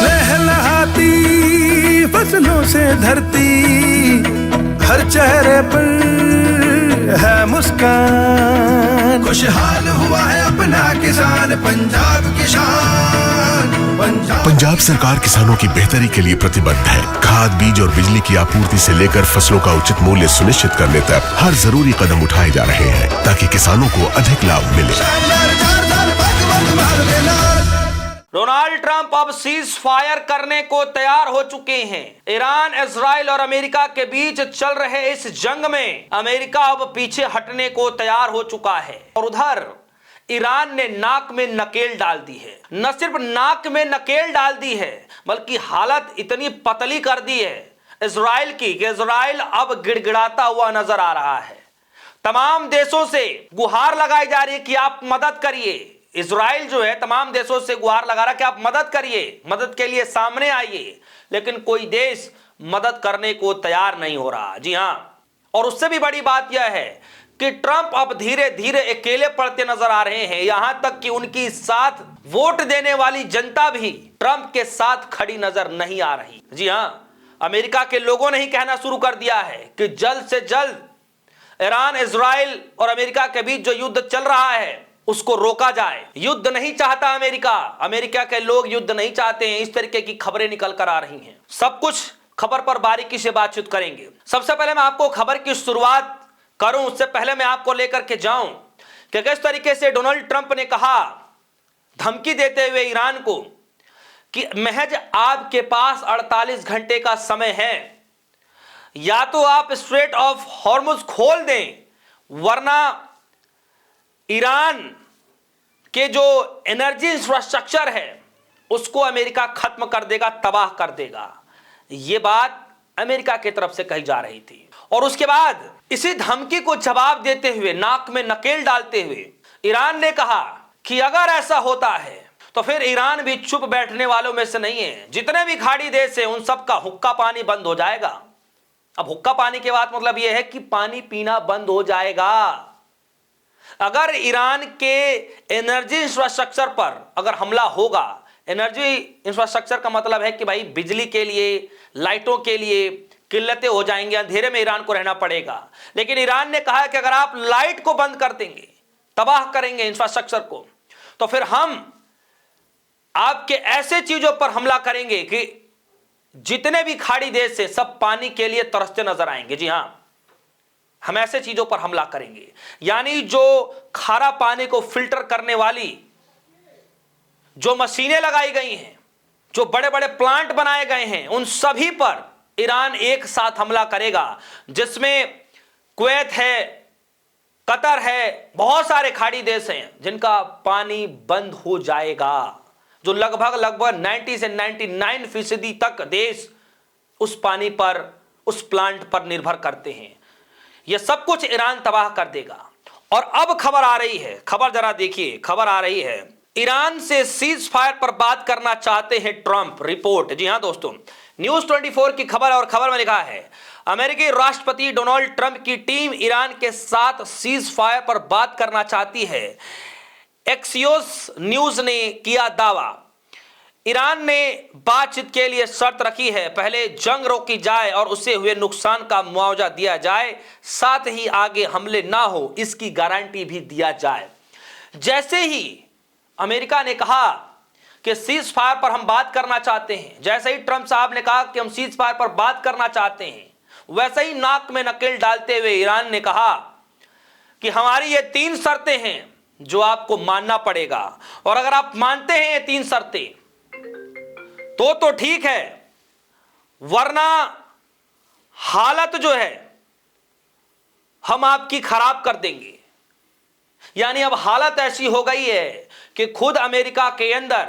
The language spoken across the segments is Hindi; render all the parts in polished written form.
लहलहाती फसलों से धरती, हर चेहरे पर है मुस्कान, खुशहाल हुआ है अपना किसान, पंजाब किसान। पंजाब सरकार किसानों की बेहतरी के लिए प्रतिबद्ध है। खाद, बीज और बिजली की आपूर्ति से लेकर फसलों का उचित मूल्य सुनिश्चित करने तक हर जरूरी कदम उठाए जा रहे हैं ताकि किसानों को अधिक लाभ मिले। डोनाल्ड ट्रंप अब सीज फायर करने को तैयार हो चुके हैं। ईरान, इजराइल और अमेरिका के बीच चल रहे इस जंग में अमेरिका अब पीछे हटने को तैयार हो चुका है और उधर ईरान ने नाक में नकेल डाल दी है। न सिर्फ नाक में नकेल डाल दी है बल्कि हालत इतनी पतली कर दी है इजराइल की कि इजराइल अब गिड़गिड़ाता हुआ नजर आ रहा है। तमाम देशों से गुहार लगाई जा रही है कि आप मदद करिए। इजराइल जो है तमाम देशों से गुहार लगा रहा कि आप मदद करिए, मदद के लिए सामने आइए, लेकिन कोई देश मदद करने को तैयार नहीं हो रहा। जी हां, और उससे भी बड़ी बात यह है कि ट्रंप अब धीरे धीरे अकेले पड़ते नजर आ रहे हैं। यहां तक कि उनकी साथ वोट देने वाली जनता भी ट्रंप के साथ खड़ी नजर नहीं आ रही। जी हां, अमेरिका के लोगों ने ही कहना शुरू कर दिया है कि जल्द से जल्द ईरान, इजराइल और अमेरिका के बीच जो युद्ध चल रहा है उसको रोका जाए। युद्ध नहीं चाहता अमेरिका, अमेरिका के लोग युद्ध नहीं चाहते हैं। इस तरीके की खबरें निकल कर आ रही हैं। सब कुछ खबर पर बारीकी से बातचीत करेंगे। सबसे पहले मैं आपको खबर की शुरुआत करूं उससे पहले मैं आपको लेकर के जाऊं कि किस तरीके से डोनाल्ड ट्रंप ने कहा, धमकी देते हुए ईरान को, कि महज आपके पास 48 घंटे का समय है, या तो आप स्ट्रेट ऑफ हॉर्मुज खोल दें वरना ईरान के जो एनर्जी इंफ्रास्ट्रक्चर है उसको अमेरिका खत्म कर देगा, तबाह कर देगा। यह बात अमेरिका की तरफ से कही जा रही थी। और उसके बाद इसी धमकी को जवाब देते हुए, नाक में नकेल डालते हुए ईरान ने कहा कि अगर ऐसा होता है तो फिर ईरान भी चुप बैठने वालों में से नहीं है। जितने भी खाड़ी देश हैं उन सब का हुक्का पानी बंद हो जाएगा। अब हुक्का पानी के बाद मतलब यह है कि पानी पीना बंद हो जाएगा। अगर ईरान के एनर्जी इंफ्रास्ट्रक्चर पर अगर हमला होगा, एनर्जी इंफ्रास्ट्रक्चर का मतलब है कि भाई बिजली के लिए, लाइटों के लिए किल्लतें हो जाएंगी, अंधेरे में ईरान को रहना पड़ेगा। लेकिन ईरान ने कहा कि अगर आप लाइट को बंद कर देंगे, तबाह करेंगे इंफ्रास्ट्रक्चर को, तो फिर हम आपके ऐसे चीजों पर हमला करेंगे कि जितने भी खाड़ी देश से सब पानी के लिए तरसते नजर आएंगे। जी हां, हम ऐसे चीजों पर हमला करेंगे, यानी जो खारा पानी को फिल्टर करने वाली जो मशीनें लगाई गई हैं, जो बड़े बड़े प्लांट बनाए गए हैं, उन सभी पर ईरान एक साथ हमला करेगा, जिसमें कुवैत है, कतर है, बहुत सारे खाड़ी देश हैं जिनका पानी बंद हो जाएगा। जो लगभग 90 से 99% तक देश उस पानी पर, उस प्लांट पर निर्भर करते हैं। यह सब कुछ ईरान तबाह कर देगा। और अब खबर आ रही है, खबर जरा देखिए, खबर आ रही है, ईरान से सीज फायर पर बात करना चाहते हैं ट्रंप, रिपोर्ट। जी हां दोस्तों, न्यूज 24 की खबर, और खबर में लिखा है, अमेरिकी राष्ट्रपति डोनाल्ड ट्रंप की टीम ईरान के साथ सीज फायर पर बात करना चाहती है। एक्सियोस न्यूज ने किया दावा। ईरान ने बातचीत के लिए शर्त रखी है, पहले जंग रोकी जाए और उससे हुए नुकसान का मुआवजा दिया जाए, साथ ही आगे हमले ना हो इसकी गारंटी भी दिया जाए। जैसे ही अमेरिका ने कहा कि सीज फायर पर हम बात करना चाहते हैं, जैसे ही ट्रंप साहब ने कहा कि हम सीज फायर पर बात करना चाहते हैं, वैसे ही नाक में नकेल डालते हुए ईरान ने कहा कि हमारी ये 3 शर्तें हैं जो आपको मानना पड़ेगा, और अगर आप मानते हैं ये 3 शर्तें तो ठीक है, वरना हालत जो है हम आपकी खराब कर देंगे। यानी अब हालत ऐसी हो गई है कि खुद अमेरिका के अंदर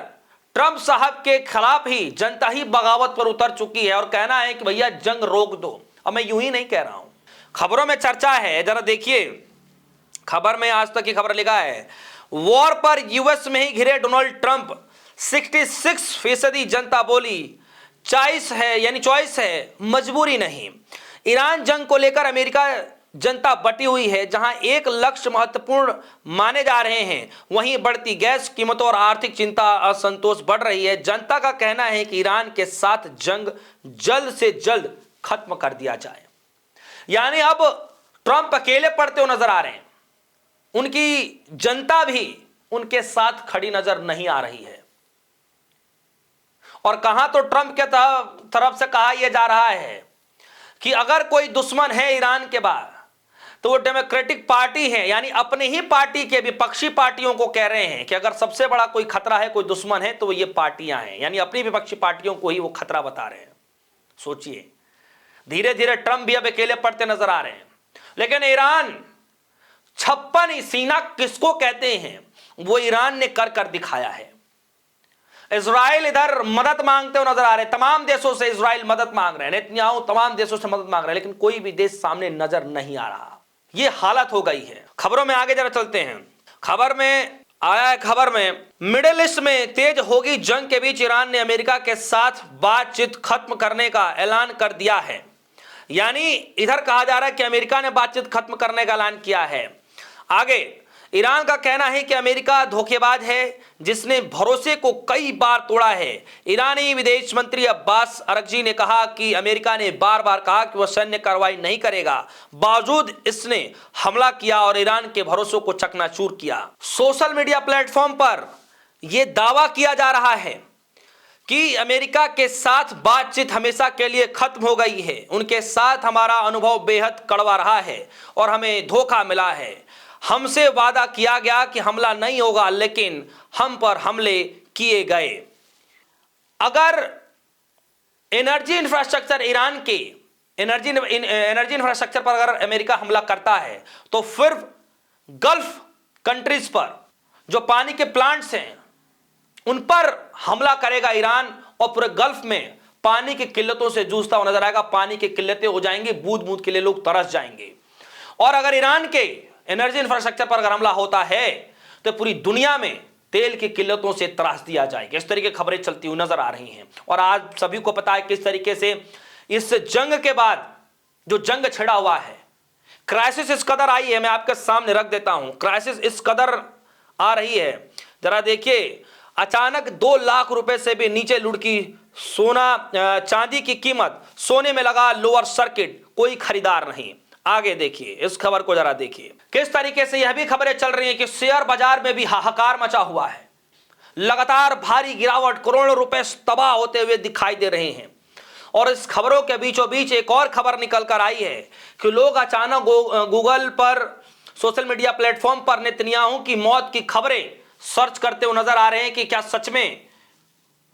ट्रंप साहब के खिलाफ ही जनता ही बगावत पर उतर चुकी है और कहना है कि भैया जंग रोक दो। अब मैं यूं ही नहीं कह रहा हूं, खबरों में चर्चा है, जरा देखिए खबर में, आज तक की खबर लिखा है, वॉर पर यूएस में ही घिरे डोनाल्ड ट्रंप, 66% जनता बोली चॉइस है, यानी चॉइस है, मजबूरी नहीं। ईरान जंग को लेकर अमेरिका जनता बटी हुई है, जहां एक लक्ष्य महत्वपूर्ण माने जा रहे हैं, वहीं बढ़ती गैस कीमतों और आर्थिक चिंता, असंतोष बढ़ रही है। जनता का कहना है कि ईरान के साथ जंग जल्द से जल्द खत्म कर दिया जाए। यानी अब ट्रंप अकेले पड़ते हुए नजर आ रहे हैं, उनकी जनता भी उनके साथ खड़ी नजर नहीं आ रही है। और कहां तो ट्रंप के तरफ से कहा यह जा रहा है कि अगर कोई दुश्मन है ईरान के बाद तो वो डेमोक्रेटिक पार्टी है, यानी अपने ही पार्टी के विपक्षी पार्टियों को कह रहे हैं कि अगर सबसे बड़ा कोई खतरा है, कोई दुश्मन है, तो वो ये पार्टियां हैं, यानी अपनी विपक्षी पार्टियों को ही वो खतरा बता रहे हैं। सोचिए, धीरे धीरे ट्रंप भी अब अकेले पड़ते नजर आ रहे हैं। लेकिन ईरान 56 सीना किसको कहते हैं, वो ईरान ने कर कर दिखाया है। इजराइल इधर मदद मांगते हुए नजर आ रहे हैं, तमाम देशों से इजराइल मदद मांग रहे हैं, नेतन्याहू तमाम देशों से मदद मांग रहे हैं, लेकिन कोई भी देश सामने नजर नहीं आ रहा। ये हालत हो गई है। खबरों में आगे जरा चलते हैं। खबर में आया है, खबर में मिडिल ईस्ट में तेज होगी जंग के बीच ईरान ने अमेरिका के साथ बातचीत खत्म करने का ऐलान कर दिया है। यानी इधर कहा जा रहा है कि अमेरिका ने बातचीत खत्म करने का ऐलान किया है। आगे ईरान का कहना है कि अमेरिका धोखेबाज है, जिसने भरोसे को कई बार तोड़ा है। ईरानी विदेश मंत्री अब्बास अरगची ने कहा कि अमेरिका ने बार बार कहा कि वह सैन्य कार्रवाई नहीं करेगा, बावजूद इसने हमला किया और ईरान के भरोसों को चकनाचूर किया। सोशल मीडिया प्लेटफॉर्म पर यह दावा किया जा रहा है कि अमेरिका के साथ बातचीत हमेशा के लिए खत्म हो गई है, उनके साथ हमारा अनुभव बेहद कड़वा रहा है और हमें धोखा मिला है। हमसे वादा किया गया कि हमला नहीं होगा, लेकिन हम पर हमले किए गए। अगर एनर्जी इंफ्रास्ट्रक्चर ईरान के एनर्जी इंफ्रास्ट्रक्चर पर अगर अमेरिका हमला करता है तो फिर गल्फ कंट्रीज पर जो पानी के प्लांट्स हैं उन पर हमला करेगा ईरान, और पूरे गल्फ में पानी की किल्लतों से जूझता हुआ नजर आएगा। पानी की किल्लतें हो जाएंगी, बूंद बूंद के लिए लोग तरस जाएंगे। और अगर ईरान के एनर्जी इंफ्रास्ट्रक्चर पर अगर हमला होता है तो पूरी दुनिया में तेल की किल्लतों से त्रास दिया जाएगा। इस तरीके की खबरें चलती हुई नजर आ रही हैं। और आज सभी को पता है किस तरीके से इस जंग के बाद जो जंग छिड़ा हुआ है, क्राइसिस इस कदर आई है, मैं आपके सामने रख देता हूं। क्राइसिस इस कदर आ रही है, जरा देखिए। अचानक 2 लाख रुपए से भी नीचे लुढ़की सोना चांदी की कीमत, सोने में लगा लोअर सर्किट, कोई खरीदार नहीं। आगे देखिए, इस खबर को जरा देखिए किस तरीके से यह भी खबरें चल रही हैं कि शेयर बाजार में भी हाहाकार मचा हुआ है। लगातार भारी गिरावट, करोड़ों रुपए तबाह होते हुए दिखाई दे रहे हैं। और इस खबरों के बीचों बीच एक और खबर निकल कर आई है कि लोग अचानक गूगल पर, सोशल मीडिया प्लेटफॉर्म पर नेतन्याहू की मौत की खबरें सर्च करते हुए नजर आ रहे हैं कि क्या सच में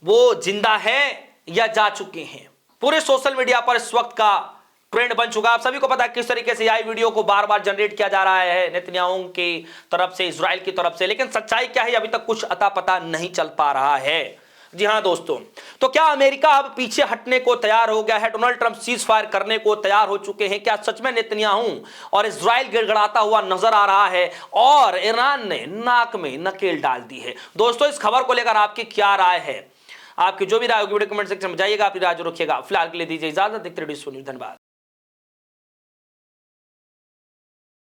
वो जिंदा है या जा चुके हैं। पूरे सोशल मीडिया पर इस वक्त का ट्रेंड बन चुका। आप सभी को पता है किस तरीके से यह वीडियो को बार बार जनरेट किया जा रहा है नेतन्याहू की तरफ से, इजराइल की तरफ से, लेकिन सच्चाई क्या है अभी तक कुछ अता पता नहीं चल पा रहा है। जी हां दोस्तों, तो क्या अमेरिका अब पीछे हटने को तैयार हो गया है? डोनाल्ड ट्रंप सीज फायर करने को तैयार हो चुके हैं? क्या सच में नेतन्याहू और इजराइल गिड़गड़ाता हुआ नजर आ रहा है और ईरान ने नाक में नकेल डाल दी है? दोस्तों, इस खबर को लेकर आपकी क्या राय है? आपकी जो भी राय होगी वीडियो कमेंट सेक्शन में जाइएगा, अपनी राय जो रखिएगा। फिलहाल के लिए दीजिए इजाजत, देखते रहिए न्यूज़। धन्यवाद।